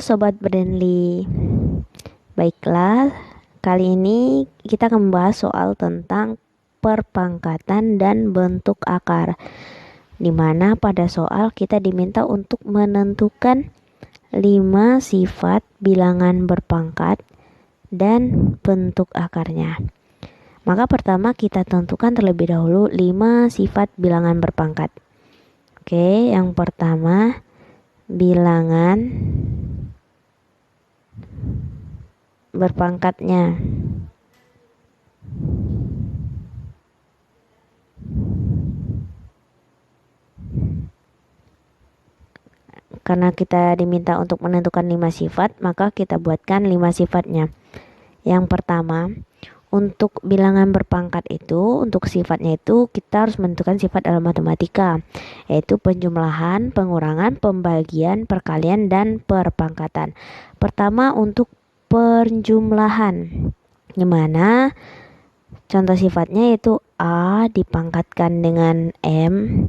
Sobat Brandly. Baiklah, kali ini kita akan membahas soal tentang perpangkatan dan bentuk akar, di mana pada soal kita diminta untuk menentukan 5 sifat bilangan berpangkat dan bentuk akarnya. Maka pertama kita tentukan terlebih dahulu 5 sifat bilangan berpangkat. Oke, yang pertama bilangan berpangkatnya. Karena kita diminta untuk menentukan 5 sifat, maka kita buatkan 5 sifatnya. Yang pertama, untuk bilangan berpangkat itu, untuk sifatnya itu kita harus menentukan sifat dalam matematika, yaitu penjumlahan, pengurangan, pembagian, perkalian, dan perpangkatan. Pertama untuk penjumlahan, gimana? Contoh sifatnya yaitu A dipangkatkan dengan M,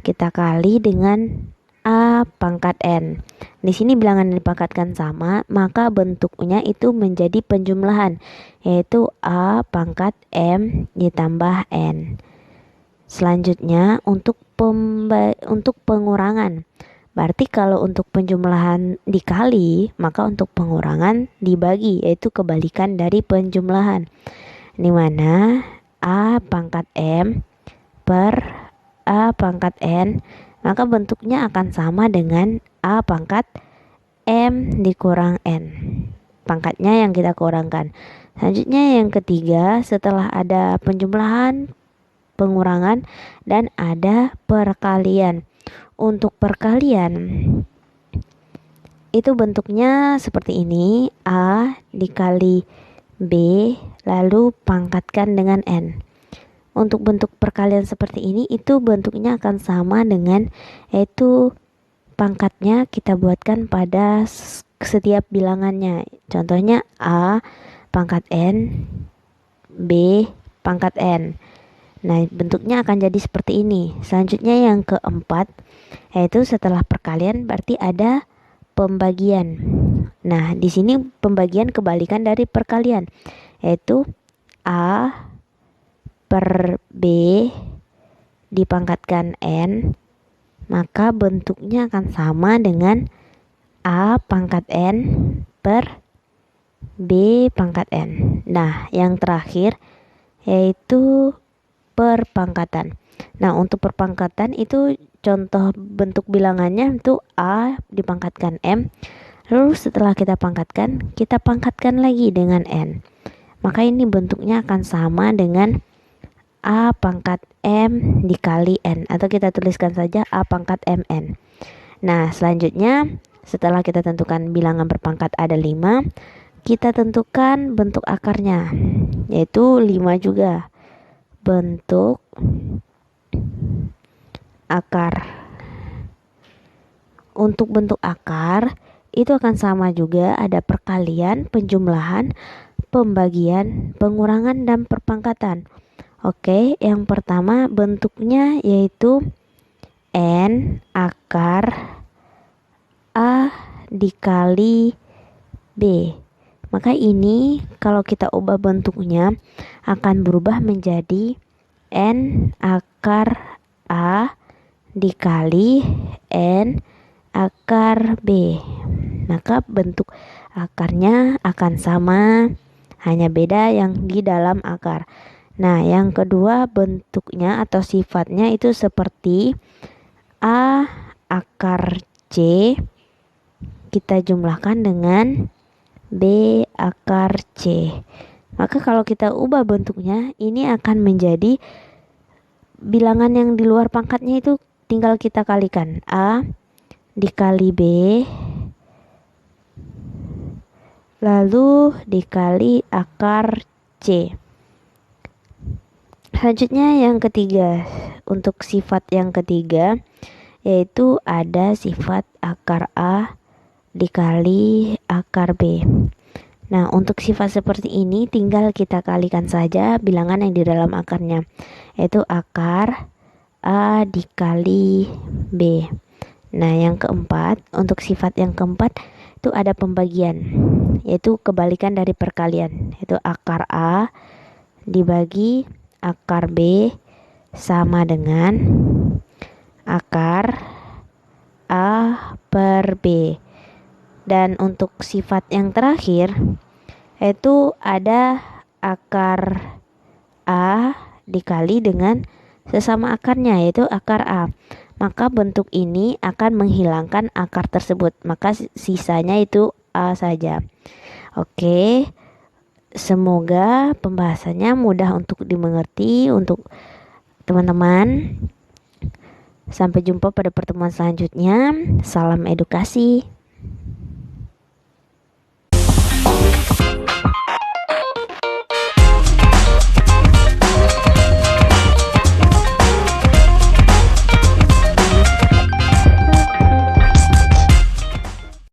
kita kali dengan A pangkat N. Di sini bilangan yang dipangkatkan sama, maka bentuknya itu menjadi penjumlahan, yaitu A pangkat M ditambah N. Selanjutnya untuk pengurangan. Berarti kalau untuk penjumlahan dikali, maka untuk pengurangan dibagi, yaitu kebalikan dari penjumlahan. Di mana A pangkat M per A pangkat N, maka bentuknya akan sama dengan A pangkat M dikurang N, pangkatnya yang kita kurangkan. Selanjutnya yang ketiga, setelah ada penjumlahan, pengurangan, dan ada perkalian. Untuk perkalian itu bentuknya seperti ini, A dikali B lalu pangkatkan dengan N. Untuk bentuk perkalian seperti ini itu bentuknya akan sama dengan, yaitu pangkatnya kita buatkan pada setiap bilangannya. Contohnya A pangkat N, B pangkat N. Nah, bentuknya akan jadi seperti ini. Selanjutnya yang keempat, yaitu setelah perkalian berarti ada pembagian. Nah, di sini pembagian kebalikan dari perkalian, yaitu A per B dipangkatkan N, maka bentuknya akan sama dengan A pangkat N per B pangkat N. Nah, yang terakhir yaitu perpangkatan. Nah, untuk perpangkatan itu contoh bentuk bilangannya itu A dipangkatkan M, lalu setelah kita pangkatkan lagi dengan N. Maka ini bentuknya akan sama dengan A pangkat M dikali N, atau kita tuliskan saja A pangkat MN. Nah, selanjutnya setelah kita tentukan bilangan berpangkat ada 5, kita tentukan bentuk akarnya, yaitu 5 juga. Bentuk akar. Untuk bentuk akar itu akan sama juga, ada perkalian, penjumlahan, pembagian, pengurangan, dan perpangkatan. Oke, yang pertama bentuknya yaitu N akar A dikali B. Maka ini kalau kita ubah bentuknya akan berubah menjadi N akar A dikali N akar B. Maka bentuk akarnya akan sama, hanya beda yang di dalam akar. Nah, yang kedua bentuknya atau sifatnya itu seperti A akar C kita jumlahkan dengan B akar C. Maka kalau kita ubah bentuknya, ini akan menjadi bilangan yang di luar pangkatnya itu tinggal kita kalikan. A dikali B lalu dikali akar C. Selanjutnya yang ketiga, untuk sifat yang ketiga yaitu ada sifat akar A dikali akar B. Nah, untuk sifat seperti ini tinggal kita kalikan saja bilangan yang di dalam akarnya, yaitu akar A dikali B. Nah, yang keempat, untuk sifat yang keempat itu ada pembagian, yaitu kebalikan dari perkalian, yaitu akar A dibagi akar B sama dengan akar A per B. Dan untuk sifat yang terakhir itu ada akar A dikali dengan sesama akarnya, yaitu akar A. Maka bentuk ini akan menghilangkan akar tersebut, maka sisanya itu A saja. Oke, semoga pembahasannya mudah untuk dimengerti untuk teman-teman. Sampai jumpa pada pertemuan selanjutnya. Salam edukasi.